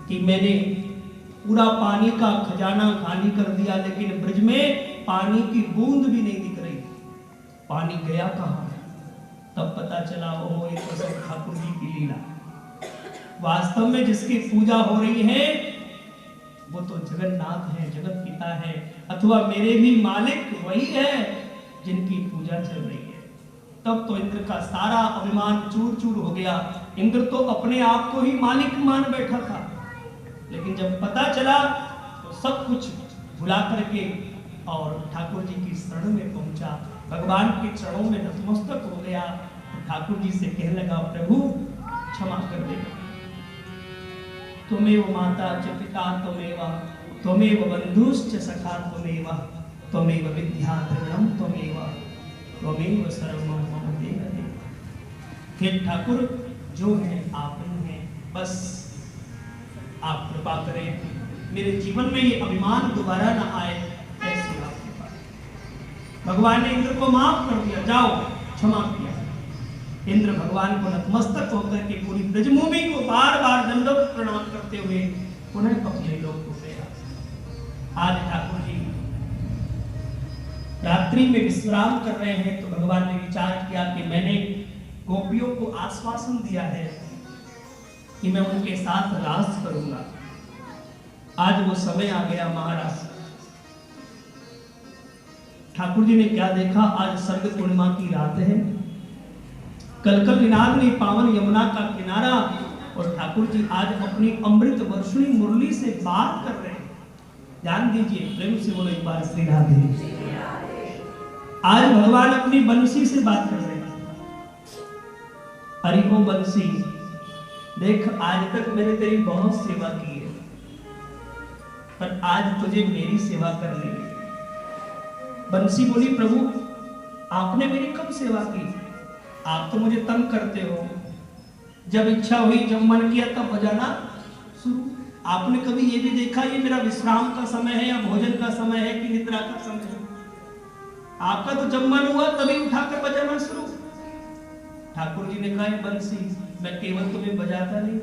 कि मैंने पूरा पानी का खजाना खाली कर दिया, लेकिन ब्रज में पानी की बूंद भी नहीं दिख रही। पानी गया कहां? तब पता चला ओहो ये तो सब ठाकुर जी की लीला। वास्तव में जिसकी पूजा हो रही है वो तो जगन्नाथ है, जगत पिता है, अथवा मेरे भी मालिक वही है जिनकी पूजा चल रही है। तब तो इंद्र का सारा अभिमान चूर चूर हो गया। इंद्र तो अपने आप को ही मालिक मान बैठा था, लेकिन जब पता चला तो सब कुछ भुला करके और ठाकुर जी की शरण में पहुंचा, भगवान के चरणों में नतमस्तक हो गया। ठाकुर जी से कहने लगा प्रभु क्षमा कर दे, त्वमेव माता च पिता त्वमेव बंधुश्च सखा त्वमेव विद्या द्रविणम त्वमेव सर्वम मम देव देव। हे ठाकुर जो है आप ही हैं, बस आप कृपा करें मेरे जीवन में ये अभिमान दोबारा ना आए, ऐसी आपके पास। भगवान ने इंद्र को माफ कर दिया, जाओ क्षमा किया। इंद्र भगवान को नतमस्तक होकर के पूरी ब्रजभूमि को बार बार दंडवत प्रणाम करते हुए पुनः अपने लोक को गया। आज ठाकुर जी रात्रि में विश्राम कर रहे हैं तो भगवान ने विचार किया कि मैंने गोपियों को आश्वासन दिया है कि मैं उनके साथ रास करूंगा। आज वो समय आ गया महाराज। ठाकुर जी ने क्या देखा, आज सर्ग पूर्णिमा की रात है, कलकल निनाद में पावन यमुना का किनारा, और ठाकुर जी आज अपनी अमृत वर्षणी मुरली से बात कर रहे हैं। ध्यान दीजिए, प्रेम से बोलो एक बार श्री राधे। आज भगवान अपनी बंसी से बात कर रहे हैं। हरि ओ बंसी, देख आज तक मैंने तेरी बहुत सेवा की है, पर आज तुझे मेरी सेवा करनी है। बंसी बोली प्रभु आपने मेरी कब सेवा की? आप तो मुझे तंग करते हो, जब इच्छा हुई जब मन किया तब बजाना शुरू। आपने कभी ये भी देखा ये मेरा विश्राम का समय है या भोजन का समय है कि निद्रा का समय है? आपका तो जब मन हुआ तभी उठाकर बजाना शुरू। ठाकुर जी ने कहा बंसी मैं केवल तुम्हें बजाता नहीं,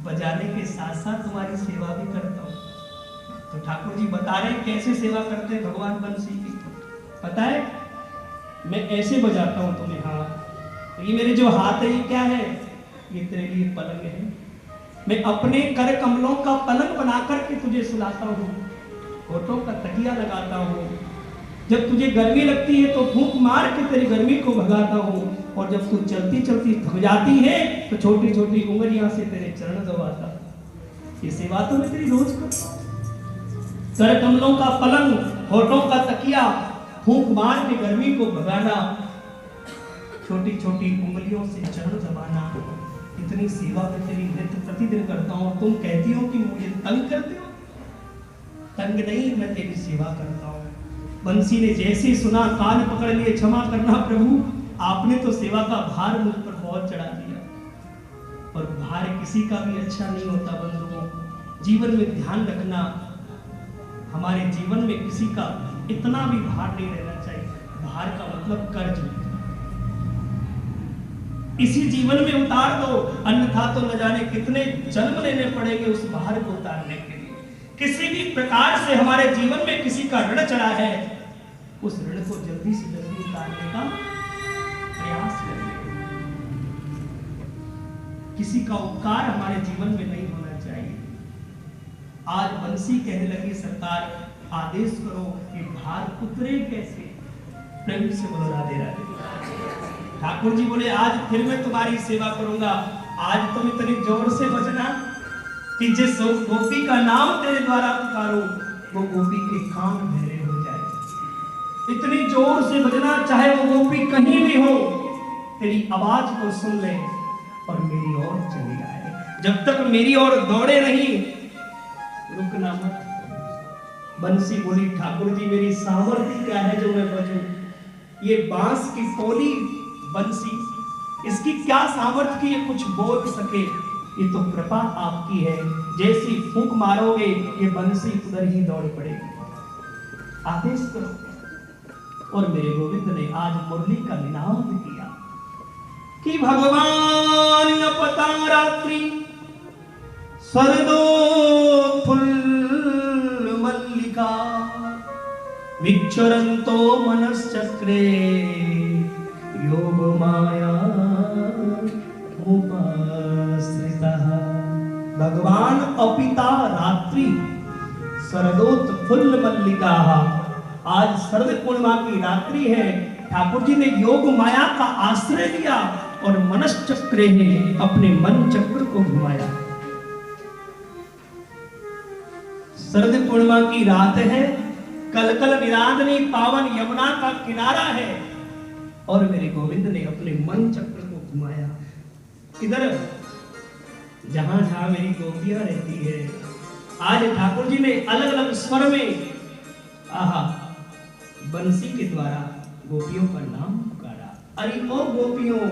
बजाने के साथ साथ तुम्हारी सेवा भी करता हूँ। तो ठाकुर जी बता रहे कैसे सेवा करते हैं भगवान बंसी की। पता है मैं ऐसे बजाता हूँ तुम्हें, हाँ ये मेरे जो हाथ है ये क्या है? ये तेरे लिए पलंग है। मैं अपने कर कमलों का पलंग बनाकर के तुझे सुलाता हूँ, होठों का तकिया लगाता हूँ। जब तुझे गर्मी लगती है तो फूंक मार के तेरी गर्मी को भगाता हूँ, और जब तू चलती चलती थक जाती है तो छोटी छोटी उंगलियां से तेरे चरण दबाता हूँ। ये सेवा तो मैं तेरी रोज करता हूँ। कर कमलों का पलंग, होठों का तकिया, फूंक मार के गर्मी को भगाना, छोटी छोटी उंगलियों से चरण दबाना, इतनी सेवा मैं तेरी नित्य प्रतिदिन करता हूँ। तुम कहती हो कि मुझे तंग करते हो? तंग नहीं, मैं तेरी सेवा करता हूँ। बंसी ने जैसे सुना कान पकड़ लिए, क्षमा करना प्रभु, आपने तो सेवा का भार मुझ पर बहुत चढ़ा दिया। और भार किसी का भी अच्छा नहीं होता बंधुओं। जीवन में ध्यान रखना, हमारे जीवन में किसी का इतना भी भार नहीं रहना चाहिए। भार का मतलब कर्ज, इसी जीवन में उतार दो, अन्यथा तो न जाने कितने जन्म लेने पड़ेंगे उस भार को उतारने के लिए। किसी भी प्रकार से हमारे जीवन में किसी का ऋण चढ़ा है, उस ऋण को जल्दी से जल्दी उतारने का प्रयास करें। किसी का उपकार हमारे जीवन में नहीं होना चाहिए। आज बंसी कहने लगी सरकार आदेश करो कि भार उतरे कैसे? प्रेम से बोलो राधे राधे। ठाकुर जी बोले आज फिर मैं तुम्हारी सेवा करूंगा। आज तुम इतनी जोर से बजना कि जिस गोपी का नाम तेरे द्वारा पुकारो वो गोपी के कान बहरे हो जाए। इतनी जोर से बजना चाहे वो गोपी कहीं भी हो, तेरी आवाज को सुन ले और मेरी ओर चली आए। जब तक मेरी ओर दौड़े नहीं रुकना मत। बंसी बोली ठाकुर जी मेरी सामर्थ्य क्या है जो मैं बजूं? ये बांस की पोली बंसी, इसकी क्या सामर्थ्य की ये कुछ बोल सके? ये तो कृपा आपकी है। जैसी फूंक मारोगे ये बंसी उधर ही दौड़ पड़ेगी। आदेश करो। और मेरे गोविंद ने आज मुरली का निनाद किया कि भगवान अपता रात्रि सरदोत्फुल्ल मल्लिका विचरन्तो मनश्चक्रे योग माया उपाश्रितः। भगवान अपिता रात्रि शरदोत्फुल्ल मल्लिका। आज शरद पूर्णिमा की रात्रि है। ठाकुर जी ने योग माया का आश्रय लिया और मनश्चक्रे ने अपने मन चक्र को घुमाया। शरद पूर्णिमा की रात है, कलकल निरादनी पावन यमुना का किनारा है और मेरे गोविंद ने अपने मन चक्र को घुमाया। इधर जहां जहां मेरी गोपियां रहती है, आज ठाकुर जी ने अलग अलग स्वर में आहा बंसी के द्वारा गोपियों का नाम पुकारा। अरे ओ गोपियों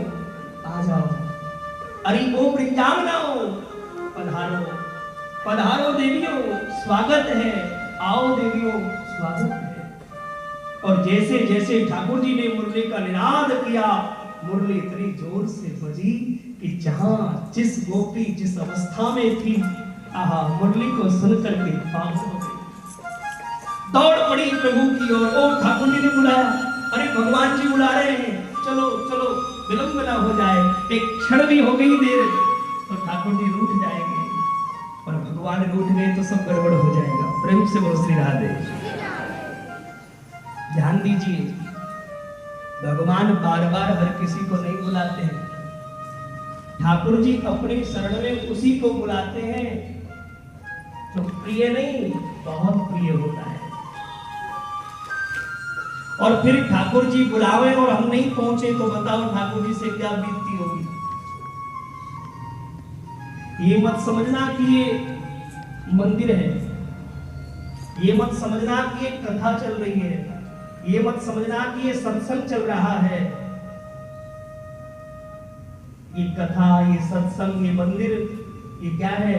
आ जाओ, अरे ओ वृंदावनाओ पधारो, पधारो देवियों स्वागत है, आओ देवियों स्वागत है। और जैसे जैसे ठाकुर जी ने मुरली का निनाद किया, मुरली इतनी जोर से बजी कि जहां जिस गोपी जिस अवस्था में थी, आहा मुरली को सुनकर के पागल हो गई, दौड़ पड़ी प्रभु की ओर। ओ ठाकुर जी ने बुलाया, अरे भगवान जी बुला रहे हैं, चलो चलो विलंब ना हो जाए, एक क्षण भी हो गई देर तो ठाकुर जी रूठ जाएंगे, और भगवान रूठ गए तो सब गड़बड़ हो जाएगा। प्रेम से बोलो श्री राधे। ध्यान दीजिए, भगवान बार बार हर किसी को नहीं बुलाते हैं। ठाकुर जी अपनी शरण में उसी को बुलाते हैं जो प्रिय नहीं बहुत प्रिय होता है। और फिर ठाकुर जी बुलावे और हम नहीं पहुंचे तो बताओ ठाकुर जी से क्या बीतती होगी। ये मत समझना कि ये मंदिर है, ये मत समझना कि ये कथा चल रही है, ये मत समझना कि ये सत्संग चल रहा है। ये कथा, ये सत्संग, ये मंदिर, ये क्या है?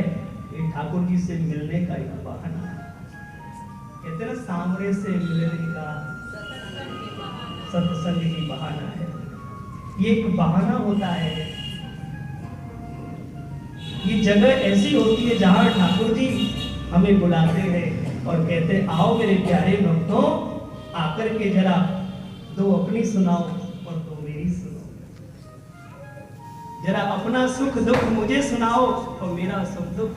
ये ठाकुर जी से मिलने का एक बहाना है। कहते हैं ना, सामने से मिलने का सत्संग की बहाना है। ये एक बहाना होता है। ये जगह ऐसी होती है जहां ठाकुर जी हमें बुलाते हैं और कहते हैं, आओ मेरे प्यारे भक्तों, आकर के जरा दो अपनी सुनाओ और दो मेरी सुनो, जरा अपना सुख दुख मुझे सुनाओ और मेरा सुख दुख।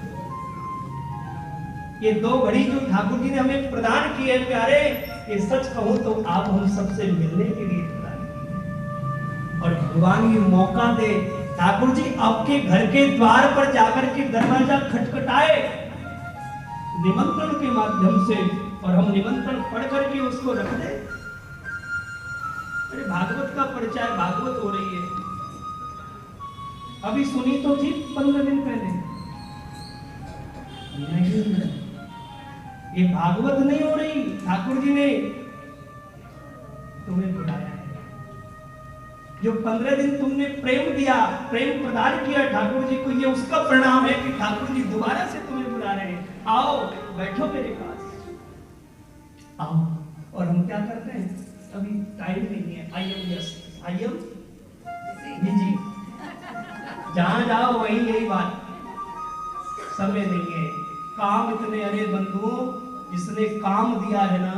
ये दो घड़ी जो ठाकुर जी ने हमें प्रदान की है प्यारे, ये सच कहूं तो आप हम सबसे मिलने के लिए प्रदान की। और भगवान ये मौका दे, ठाकुर जी आपके घर के द्वार पर जाकर के दरवाजा खटखटाए निमंत्रण के माध्यम से, और हम निमंत्रण पढ़ करके उसको रख दे। अरे भागवत का परिचय, भागवत हो रही है, अभी सुनी तो थी 15 दिन पहले, नहीं ये भागवत नहीं हो रही। ठाकुर जी ने तुम्हें बुलाया है, जो 15 दिन तुमने प्रेम दिया, प्रेम प्रदान किया ठाकुर जी को, ये उसका परिणाम है कि ठाकुर जी दोबारा से तुम्हें बुला रहे हैं। आओ बैठो मेरे पास, आओ। और हम क्या करते हैं, अभी टाइम नहीं है, आई एम बिजी, जहां जाओ वहीं यही बात, समय नहीं है, काम इतने। अरे बंधुओं, जिसने काम दिया है ना,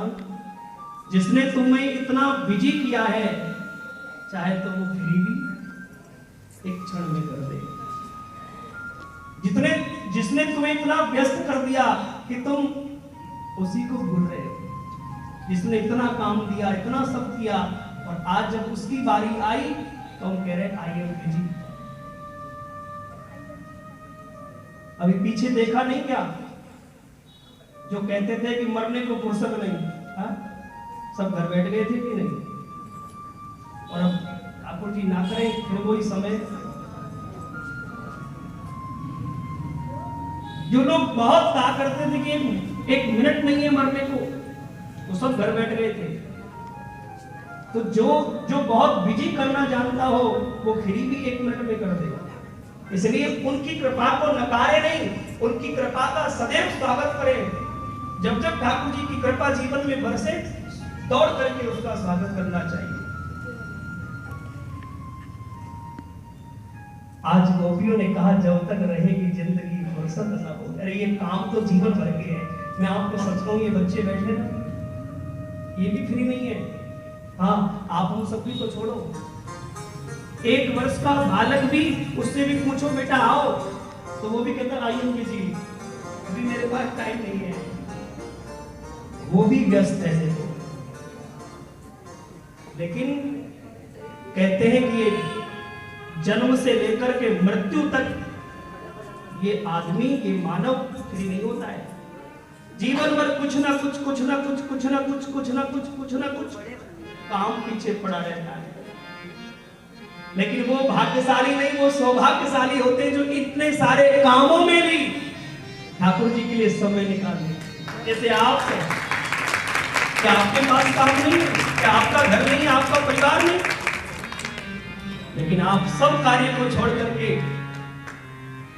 जिसने तुम्हें इतना बिजी किया है, चाहे तो वो फ्री भी एक क्षण में कर दे। जिसने तुम्हें इतना व्यस्त कर दिया कि तुम उसी को भूल रहे हो, जिसने इतना काम दिया, इतना सब किया, और आज जब उसकी बारी आई तो हम कह रहे आई एम बिजी। अभी पीछे देखा नहीं क्या, जो कहते थे कि मरने को फुर्सत नहीं, हा? सब घर बैठ गए थे कि नहीं? और अब ठाकुर जी ना करें फिर वही समय। जो लोग बहुत कहा करते थे कि एक मिनट नहीं है मरने को, वो सब घर बैठ गए थे। तो जो बहुत बिजी करना जानता हो, वो फ्री भी 1 मिनट में कर देगा। इसलिए उनकी कृपा को नकारे नहीं, उनकी कृपा का सदैव स्वागत करें। जब जब ठाकुर जी की कृपा जीवन में बरसे, दौड़ करके उसका स्वागत करना चाहिए। आज गोपियों ने कहा, जब तक रहेगी जिंदगी फुर्सत न हो। अरे ये काम तो जीवन भर के है। मैं आपको सच कहूं, ये बच्चे बैठे ना, ये भी फ्री नहीं है। हाँ, आप हम सभी को छोड़ो, 1 वर्ष का बालक भी, उससे भी पूछो बेटा आओ, तो वो भी कहता आई एम बिजी, अभी मेरे पास टाइम नहीं है, वो भी व्यस्त है। देखो, लेकिन कहते हैं कि ये जन्म से लेकर के मृत्यु तक ये आदमी, ये मानव फ्री नहीं होता है। जीवन भर कुछ ना कुछ काम पीछे पड़ा रहता है। लेकिन वो भाग्यशाली नहीं, वो सौभाग्यशाली होते हैं जो इतने सारे कामों में भी ठाकुर जी के लिए समय निकालते। जैसे आप हैं, क्या आपके पास काम नहीं है? क्या आपका घर नहीं है? आपका परिवार नहीं? लेकिन आप सब कार्य को छोड़ करके,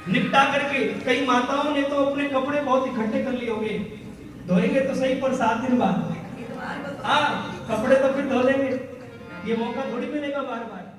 निपटा करके, कई माताओं ने तो अपने कपड़े बहुत इकट्ठे कर लिए होंगे, धोएंगे तो सही पर 7 दिन बाद, हाँ कपड़े तो फिर धो लेंगे, ये मौका थोड़ी मिलेगा बार बार।